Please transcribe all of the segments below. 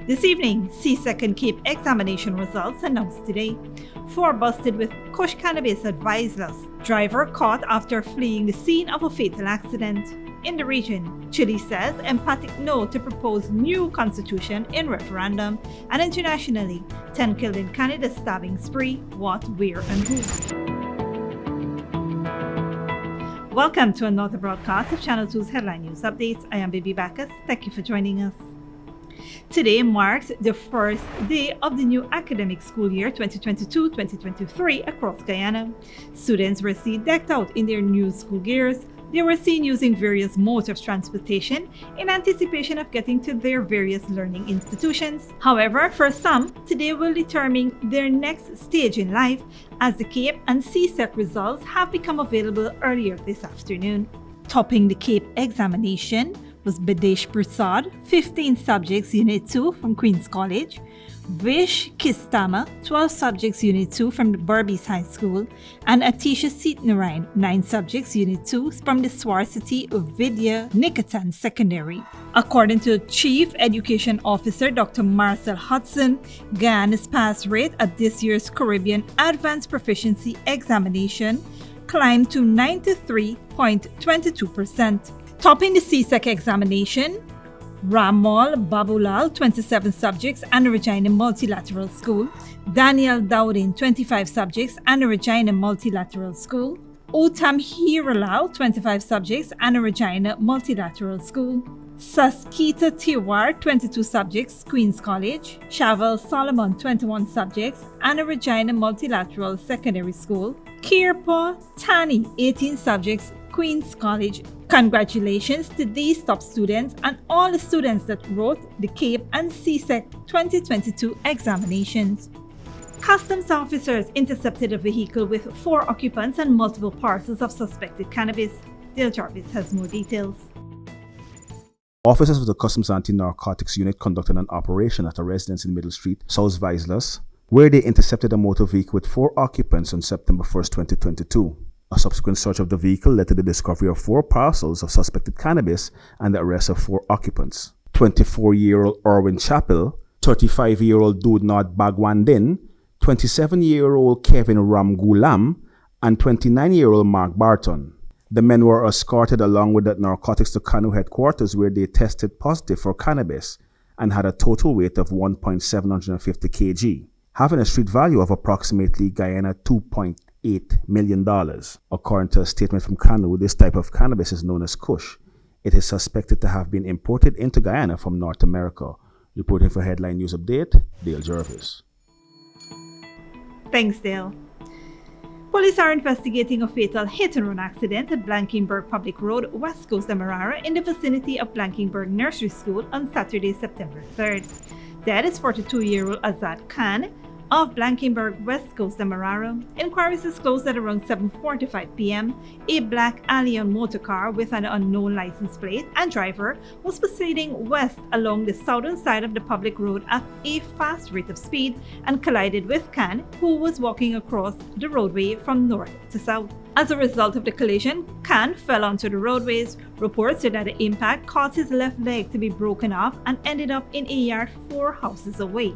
This evening, CSEC and CAPE examination results announced today. 4 busted with kush cannabis at Vryheid. Driver caught after fleeing the scene of a fatal accident. In the region, Chile says emphatic no to proposed new constitution in referendum. And internationally, 10 killed in Canada stabbing spree. What, where, and who? Welcome to another broadcast of Channel 2's Headline News Updates. I am Bibi Bacchus. Thank you for joining us. Today marks the first day of the new academic school year 2022-2023 across Guyana. Students were seen decked out in their new school gears. They were seen using various modes of transportation in anticipation of getting to their various learning institutions. However, for some, today will determine their next stage in life, as the CAPE and CSEC results have become available earlier this afternoon. Topping the CAPE examination was Badesh Prasad, 15 subjects, Unit 2 from Queen's College; Vish Kistama, 12 subjects, Unit 2 from the Berbice High School; and Atisha Sitnarain, 9 subjects, Unit 2 from the Swarsity Vidya Nikatan Secondary. According to Chief Education Officer Dr. Marcel Hudson, Guyana's pass rate at this year's Caribbean Advanced Proficiency Examination climbed to 93.22%. Topping the CSEC examination, Ramal Babulal, 27 subjects, Anna Regina Multilateral School; Daniel Dowdin, 25 subjects, Anna Regina Multilateral School; Utam Hiralal, 25 subjects, Anna Regina Multilateral School; Saskita Tiwar, 22 subjects, Queen's College; Shavel Solomon, 21 subjects, Anna Regina Multilateral Secondary School; Kirpa Tani, 18 subjects, Queen's College. Congratulations to these top students and all the students that wrote the CAPE and CSEC 2022 examinations. Customs officers intercepted a vehicle with 4 occupants and multiple parcels of suspected cannabis. Dale Jarvis has more details. Officers of the Customs Anti-Narcotics Unit conducted an operation at a residence in Middle Street, South Vryheid, where they intercepted a motor vehicle with 4 occupants on September 1, 2022. A subsequent search of the vehicle led to the discovery of 4 parcels of suspected cannabis and the arrest of 4 occupants. 24-year-old Erwin Chappell, 35-year-old Dudnod Bagwandin, 27-year-old Kevin Ramgulam, and 29-year-old Mark Barton. The men were escorted along with the narcotics to Kanu headquarters, where they tested positive for cannabis and had a total weight of 1.750 kg, having a street value of approximately Guyana $2.8 million. According to a statement from Kanu, this type of cannabis is known as kush. It is suspected to have been imported into Guyana from North America. Reporting for Headline News Update, Dale Jarvis. Thanks, Dale. Police are investigating a fatal hit-and-run accident at Blankenberg Public Road, West Coast Demerara, in the vicinity of Blankenberg Nursery School on Saturday, September 3rd. Dead is 42-year-old Azad Khan of Blankenberg, West Coast Demerara. Inquiries disclosed that around 7:45 p.m., a black Allion motor car with an unknown license plate and driver was proceeding west along the southern side of the public road at a fast rate of speed and collided with Khan, who was walking across the roadway from north to south. As a result of the collision, Khan fell onto the roadways. Reports said that the impact caused his left leg to be broken off and ended up in a yard 4 houses away.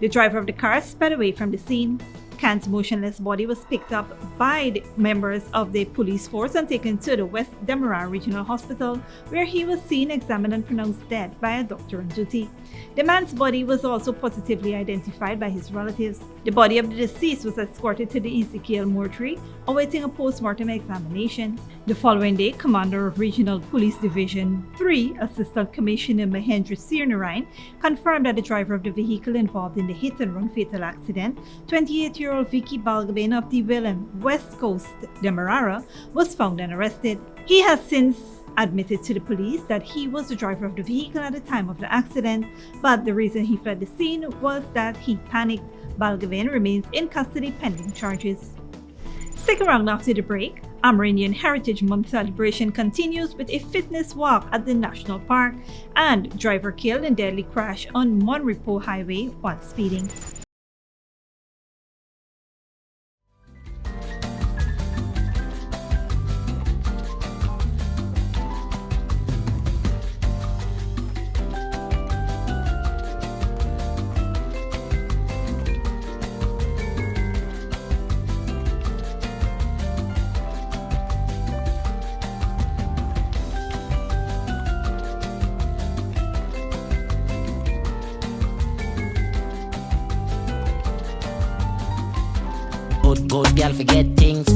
The driver of the car sped away from the scene. Khan's motionless body was picked up by the members of the police force and taken to the West Demerara Regional Hospital, where he was seen, examined, and pronounced dead by a doctor on duty. The man's body was also positively identified by his relatives. The body of the deceased was escorted to the Ezekiel mortuary, awaiting a post-mortem examination. The following day, Commander of Regional Police Division 3, Assistant Commissioner Mahendra Sirnarain, confirmed that the driver of the vehicle involved in the hit-and-run fatal accident, 28-year-old Vicky Balgabin of the Willem, West Coast Demerara, was found and arrested. He has since admitted to the police that he was the driver of the vehicle at the time of the accident, but the reason he fled the scene was that he panicked. Balgabin remains in custody pending charges. Stick around after the break. Amerindian Heritage Month celebration continues with a fitness walk at the National Park, and driver killed in deadly crash on Monrepo Highway while speeding. good girl forget things.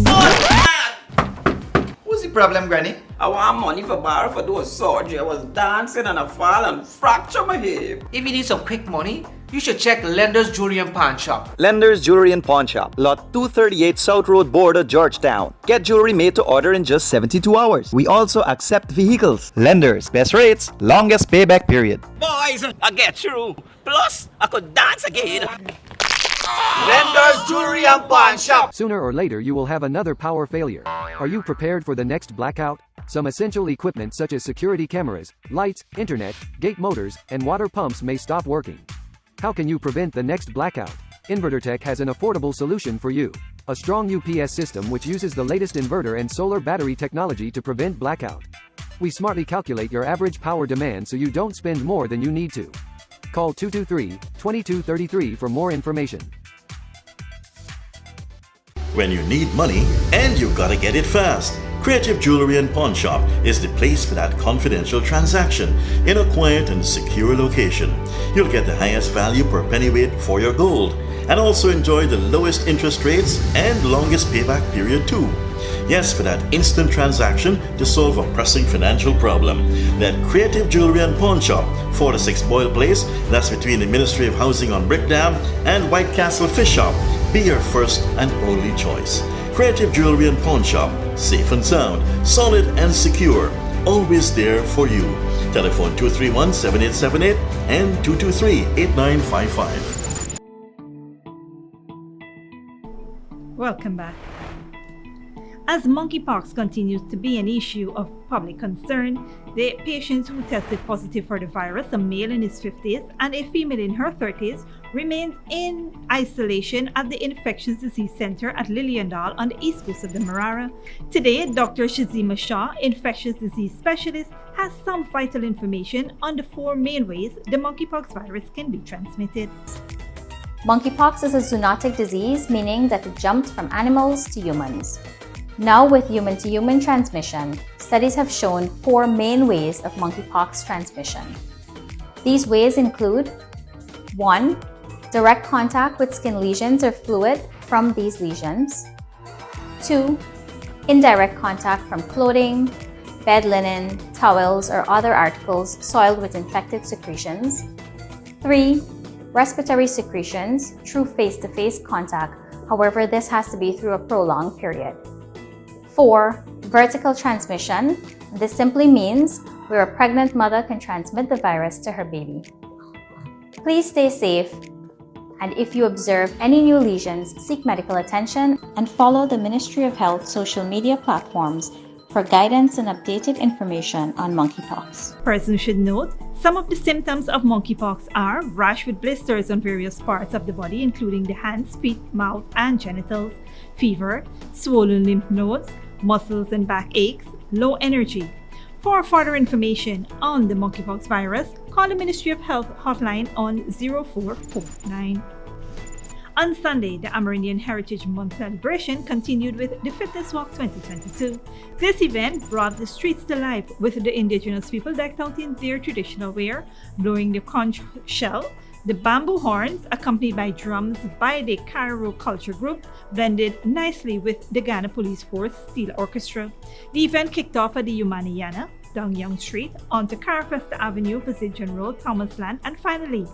What's the problem, Granny? I want money for borrow for do a surgery. I was dancing and I fall and fracture my hip. If you need some quick money, you should check Lender's Jewelry and Pawn Shop. Lender's Jewelry and Pawn Shop, Lot 238 South Road Border, Georgetown. Get jewelry made to order in just 72 hours. We also accept vehicles. Lender's, best rates, longest payback period. Boys, I get through. Plus, I could dance again. Lender's Jewelry and Pawn Shop. Sooner or later you will have another power failure. Are you prepared for the next blackout? Some essential equipment such as security cameras, lights, internet, gate motors, and water pumps may stop working. How can you prevent the next blackout? InverterTech has an affordable solution for you. A strong UPS system which uses the latest inverter and solar battery technology to prevent blackout. We smartly calculate your average power demand so you don't spend more than you need to. Call 223-2233 for more information. When you need money and you gotta get it fast, Creative Jewelry and Pawn Shop is the place for that confidential transaction in a quiet and secure location. You'll get the highest value per pennyweight for your gold and also enjoy the lowest interest rates and longest payback period too. Yes, for that instant transaction to solve a pressing financial problem. That Creative Jewelry and Pawn Shop, 46 Boyle Place, that's between the Ministry of Housing on Brick Dam and White Castle Fish Shop. Be your first and only choice. Creative Jewelry and Pawn Shop, safe and sound, solid and secure, always there for you. Telephone 231-7878 and 223-8955. Welcome back. As monkeypox continues to be an issue of public concern, the patient who tested positive for the virus, a male in his 50s and a female in her 30s, remains in isolation at the Infectious Disease Center at Liliendal on the east coast of the Marara. Today, Dr. Shazima Shah, infectious disease specialist, has some vital information on the 4 main ways the monkeypox virus can be transmitted. Monkeypox is a zoonotic disease, meaning that it jumped from animals to humans. Now, with human-to-human transmission, studies have shown 4 main ways of monkeypox transmission. These ways include 1. Direct contact with skin lesions or fluid from these lesions. 2. Indirect contact from clothing, bed linen, towels, or other articles soiled with infected secretions. 3. Respiratory secretions through face-to-face contact, however, this has to be through a prolonged period. 4. Vertical transmission. This simply means where a pregnant mother can transmit the virus to her baby. Please stay safe, and if you observe any new lesions, seek medical attention and follow the Ministry of Health social media platforms for guidance and updated information on monkeypox. Persons should note, some of the symptoms of monkeypox are rash with blisters on various parts of the body, including the hands, feet, mouth, and genitals, fever, swollen lymph nodes, muscles and back aches, low energy. For further information on the monkeypox virus, call the Ministry of Health hotline on 0449. On Sunday, the Amerindian Heritage Month celebration continued with the Fitness Walk 2022. This event brought the streets to life with the indigenous people decked out in their traditional wear, blowing the conch shell. The bamboo horns, accompanied by drums by the Cairo Culture Group, blended nicely with the Ghana Police Force Steel Orchestra. The event kicked off at the Umaniyana, down Young Street, onto Carafesta Avenue, Vizijan Road, Thomas Land, and finally,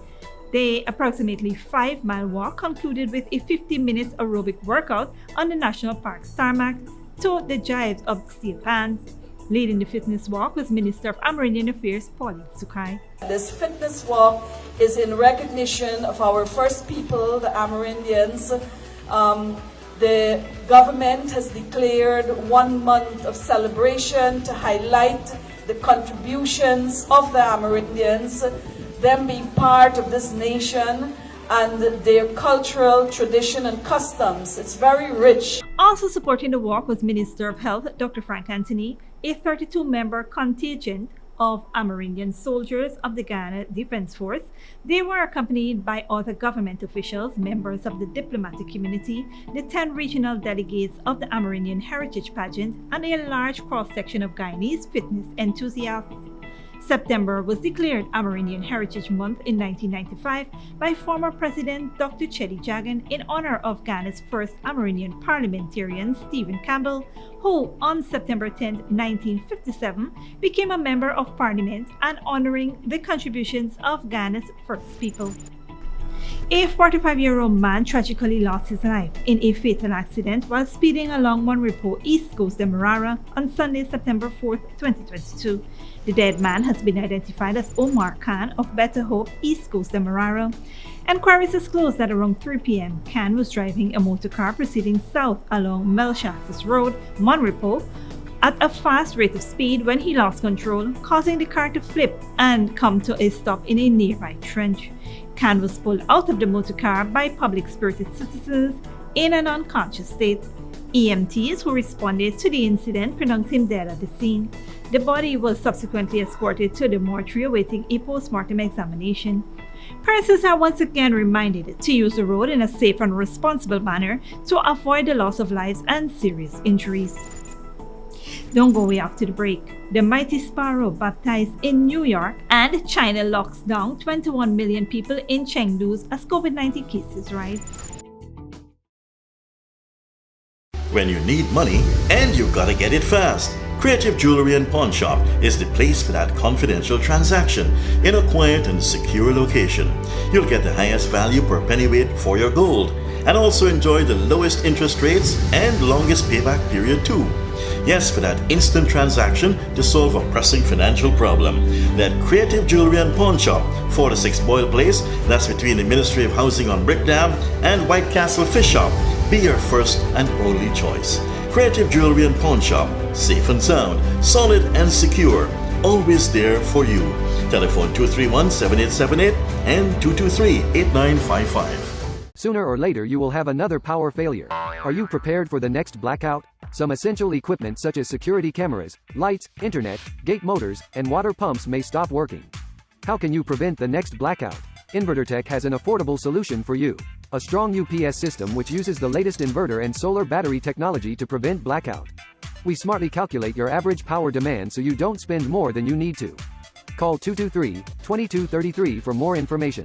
the approximately 5-mile walk concluded with a 50-minute aerobic workout on the National Park tarmac to the jives of the steel pans. Leading the fitness walk was Minister of Amerindian Affairs, Pauline Sukai. This fitness walk is in recognition of our first people, the Amerindians. The government has declared 1 month of celebration to highlight the contributions of the Amerindians, them being part of this nation and their cultural tradition and customs. It's very rich. Also supporting the walk was Minister of Health, Dr. Frank Anthony, a 32-member contingent of Amerindian soldiers of the Ghana Defense Force. They were accompanied by other government officials, members of the diplomatic community, the 10 regional delegates of the Amerindian Heritage Pageant, and a large cross-section of Guyanese fitness enthusiasts. September was declared Amerindian Heritage Month in 1995 by former President Dr. Cheddi Jagan in honor of Ghana's first Amerindian parliamentarian Stephen Campbell, who on September 10, 1957 became a member of parliament and honoring the contributions of Ghana's first people. A 45-year-old man tragically lost his life in a fatal accident while speeding along Monrepo, East Coast Demerara on Sunday, September 4, 2022. The dead man has been identified as Omar Khan of Better Hope, East Coast Demerara. Enquiries disclosed that around 3 p.m., Khan was driving a motor car proceeding south along Melchasas Road, Monrepo, at a fast rate of speed when he lost control, causing the car to flip and come to a stop in a nearby trench. Khan was pulled out of the motor car by public-spirited citizens in an unconscious state. EMTs who responded to the incident pronounced him dead at the scene. The body was subsequently escorted to the mortuary awaiting a post-mortem examination. Persons are once again reminded to use the road in a safe and responsible manner to avoid the loss of lives and serious injuries. Don't go way after the break. The Mighty Sparrow baptized in New York, and China locks down 21 million people in Chengdu as COVID-19 cases rise. When you need money and you gotta get it fast, Creative Jewelry and Pawn Shop is the place for that confidential transaction in a quiet and secure location. You'll get the highest value per pennyweight for your gold and also enjoy the lowest interest rates and longest payback period too. Yes, for that instant transaction to solve a pressing financial problem. That Creative Jewelry and Pawn Shop, 46 Boyle Place, that's between the Ministry of Housing on Brick Dam and White Castle Fish Shop. Be your first and only choice. Creative Jewelry and Pawn Shop, safe and sound, solid and secure, always there for you. Telephone 231-7878 and 223-8955. Sooner or later you will have another power failure. Are you prepared for the next blackout? Some essential equipment such as security cameras, lights, internet, gate motors, and water pumps may stop working. How can you prevent the next blackout? InverterTech has an affordable solution for you. A strong UPS system which uses the latest inverter and solar battery technology to prevent blackout. We smartly calculate your average power demand so you don't spend more than you need to. Call 223-2233 for more information.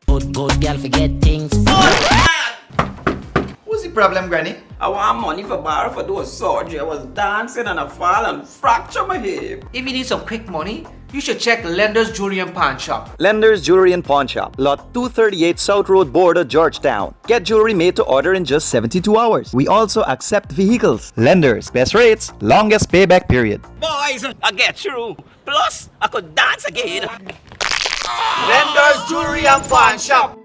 Good girl forget things. What's the problem, Granny? I want money for borrow for do a surgery. I was dancing and I fall and fracture my hip. If you need some quick money, you should check Lender's Jewelry and Pawn Shop. Lender's Jewelry and Pawn Shop, Lot 238 South Road Border, Georgetown. Get jewelry made to order in just 72 hours. We also accept vehicles. Lenders, best rates, longest payback period. Boys, I get through. Plus, I could dance again. Lender's Jewelry and Pawn Shop.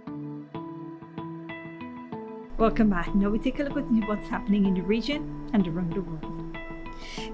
Welcome back. Now we take a look at what's happening in the region and around the world.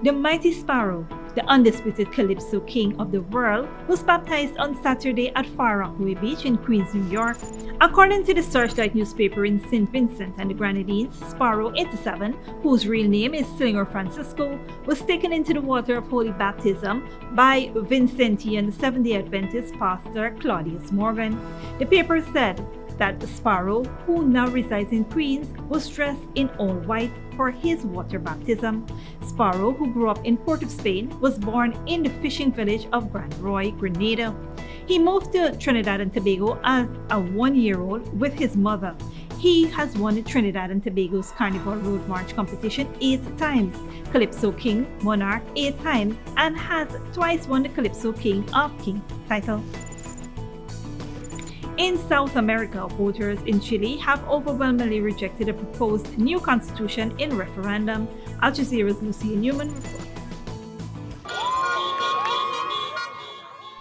The Mighty Sparrow, the undisputed Calypso King of the world, was baptized on Saturday at Far Rockaway Beach in Queens, New York. According to the Searchlight newspaper in St. Vincent and the Grenadines, Sparrow 87, whose real name is Slinger Francisco, was taken into the water of holy baptism by Vincentian Seventh-day Adventist pastor Claudius Morgan. The paper said that the Sparrow, who now resides in Queens, was dressed in all white for his water baptism. Sparrow, who grew up in Port of Spain, was born in the fishing village of Grand Roy, Grenada. He moved to Trinidad and Tobago as a 1-year-old with his mother. He has won the Trinidad and Tobago's Carnival Road March competition 8 times, Calypso King Monarch 8 times, and has twice won the Calypso King of Kings title. In South America, voters in Chile have overwhelmingly rejected a proposed new constitution in referendum. Al Jazeera's Lucia Newman reports.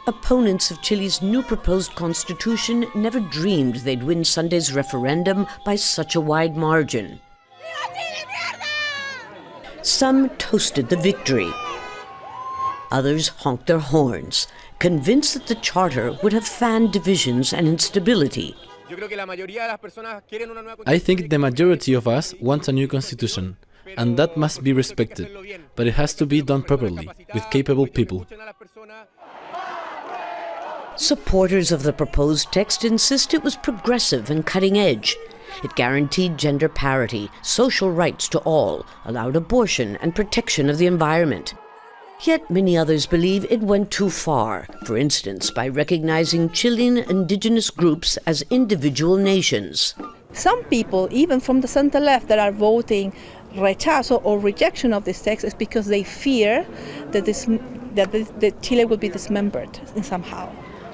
Opponents of Chile's new proposed constitution never dreamed they'd win Sunday's referendum by such a wide margin. Some toasted the victory. Others honked their horns, convinced that the charter would have fanned divisions and instability. I think the majority of us want a new constitution, and that must be respected, but it has to be done properly, with capable people. Supporters of the proposed text insist it was progressive and cutting edge. It guaranteed gender parity, social rights to all, allowed abortion and protection of the environment. Yet many others believe it went too far, for instance, by recognizing Chilean indigenous groups as individual nations. Some people, even from the center left, that are voting rechazo or rejection of this text is because they fear that Chile will be dismembered somehow.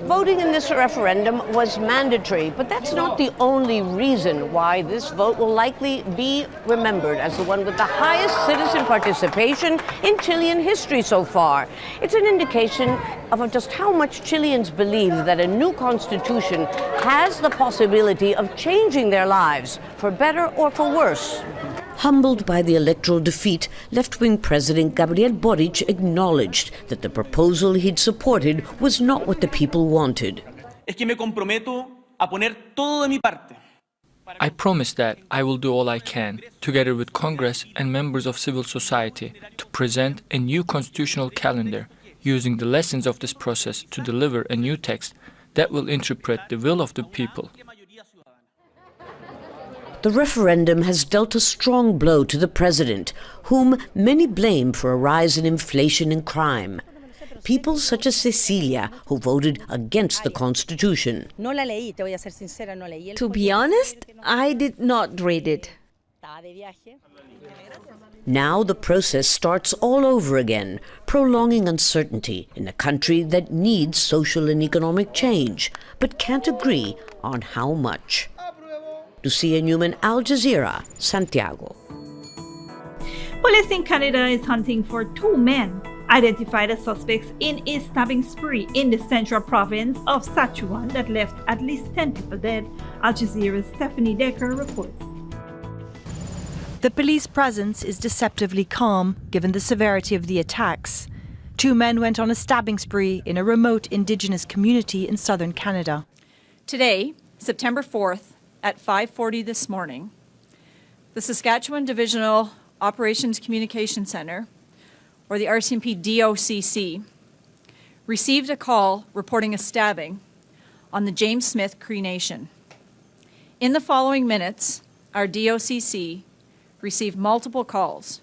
Voting in this referendum was mandatory, but that's not the only reason why this vote will likely be remembered as the one with the highest citizen participation in Chilean history so far. It's an indication of just how much Chileans believe that a new constitution has the possibility of changing their lives, for better or for worse. Humbled by the electoral defeat, left-wing President Gabriel Boric acknowledged that the proposal he'd supported was not what the people wanted. I promise that I will do all I can, together with Congress and members of civil society, to present a new constitutional calendar, using the lessons of this process to deliver a new text that will interpret the will of the people. The referendum has dealt a strong blow to the president, whom many blame for a rise in inflation and crime. People such as Cecilia, who voted against the Constitution. To be honest, I did not read it. Now the process starts all over again, prolonging uncertainty in a country that needs social and economic change, but can't agree on how much. Lucia Newman, Al Jazeera, Santiago. Police in Canada is hunting for two men identified as suspects in a stabbing spree in the central province of Saskatchewan that left at least 10 people dead. Al Jazeera's Stephanie Decker reports. The police presence is deceptively calm given the severity of the attacks. Two men went on a stabbing spree in a remote Indigenous community in southern Canada. Today, September 4th, at 5:40 this morning, the Saskatchewan Divisional Operations Communication Centre, or the RCMP DOCC, received a call reporting a stabbing on the James Smith Cree Nation. In the following minutes, our DOCC received multiple calls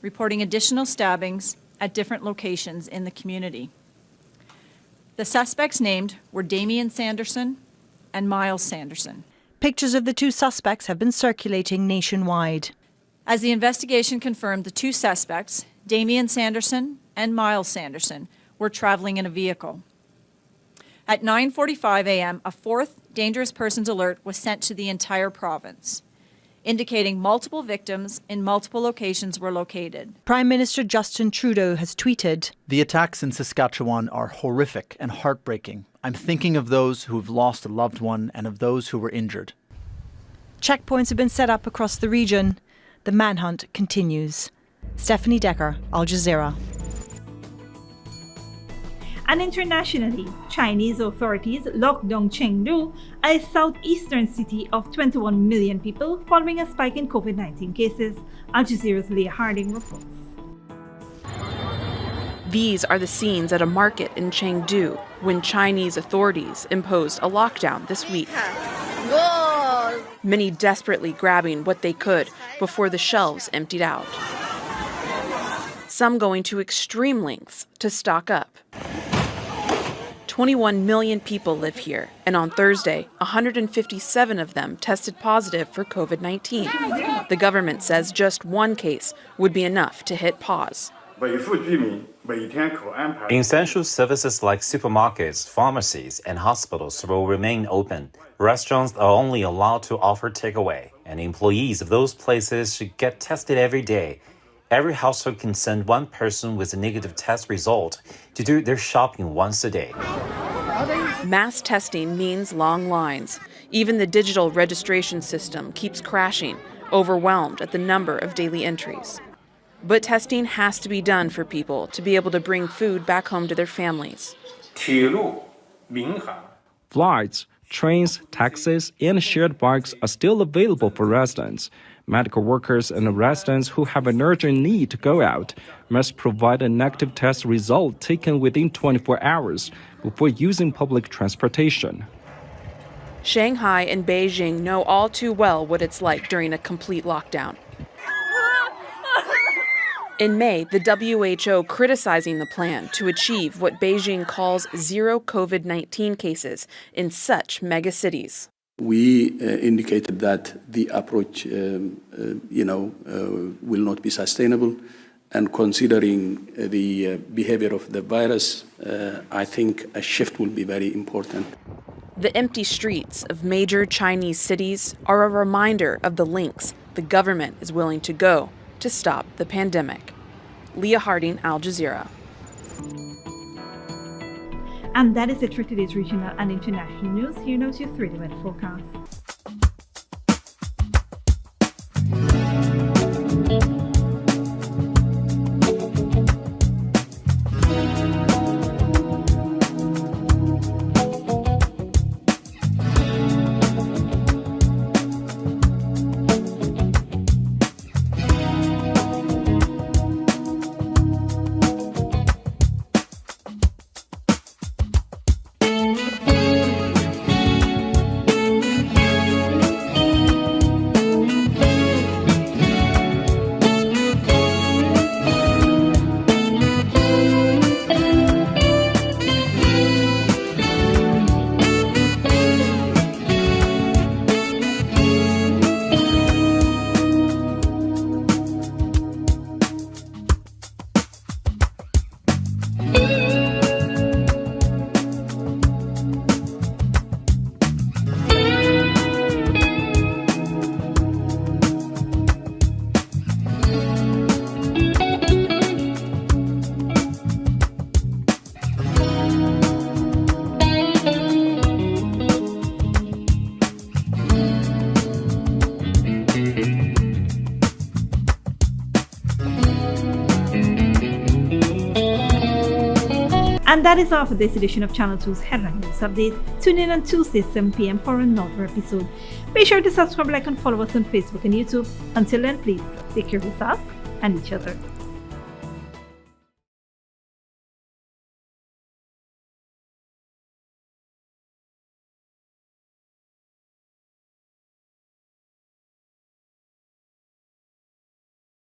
reporting additional stabbings at different locations in the community. The suspects named were Damian Sanderson and Miles Sanderson. Pictures of the two suspects have been circulating nationwide. As the investigation confirmed, the two suspects, Damian Sanderson and Miles Sanderson, were traveling in a vehicle. At 9:45 a.m., a fourth dangerous persons alert was sent to the entire province, indicating multiple victims in multiple locations were located. Prime Minister Justin Trudeau has tweeted, "The attacks in Saskatchewan are horrific and heartbreaking. I'm thinking of those who have lost a loved one and of those who were injured." Checkpoints have been set up across the region. The manhunt continues. Stephanie Decker, Al Jazeera. And internationally, Chinese authorities locked down Chengdu, a southeastern city of 21 million people, following a spike in COVID-19 cases. Al Jazeera's Leah Harding reports. These are the scenes at a market in Chengdu when Chinese authorities imposed a lockdown this week. Many desperately grabbing what they could before the shelves emptied out. Some going to extreme lengths to stock up. 21 million people live here, and on Thursday, 157 of them tested positive for COVID-19. The government says just one case would be enough to hit pause. Essential services like supermarkets, pharmacies, and hospitals will remain open. Restaurants are only allowed to offer takeaway, and employees of those places should get tested every day. Every household can send one person with a negative test result to do their shopping once a day. Mass testing means long lines. Even the digital registration system keeps crashing, overwhelmed at the number of daily entries. But testing has to be done for people to be able to bring food back home to their families. Flights, trains, taxis, and shared bikes are still available for residents. Medical workers and residents who have an urgent need to go out must provide a negative test result taken within 24 hours before using public transportation. Shanghai and Beijing know all too well what it's like during a complete lockdown. In May, the WHO criticizing the plan to achieve what Beijing calls zero COVID-19 cases in such megacities. We indicated that the approach, will not be sustainable. And considering the behavior of the virus, I think a shift will be very important. The empty streets of major Chinese cities are a reminder of the lengths the government is willing to go to stop the pandemic. Leah Harding, Al Jazeera. And that is it for today's regional and international news. Here now is your 3-minute forecast. And that is all for this edition of Channel 2's Headline News Update. Tune in on Tuesday, 7 p.m. for another episode. Be sure to subscribe, like, and follow us on Facebook and YouTube. Until then, please take care of yourself and each other.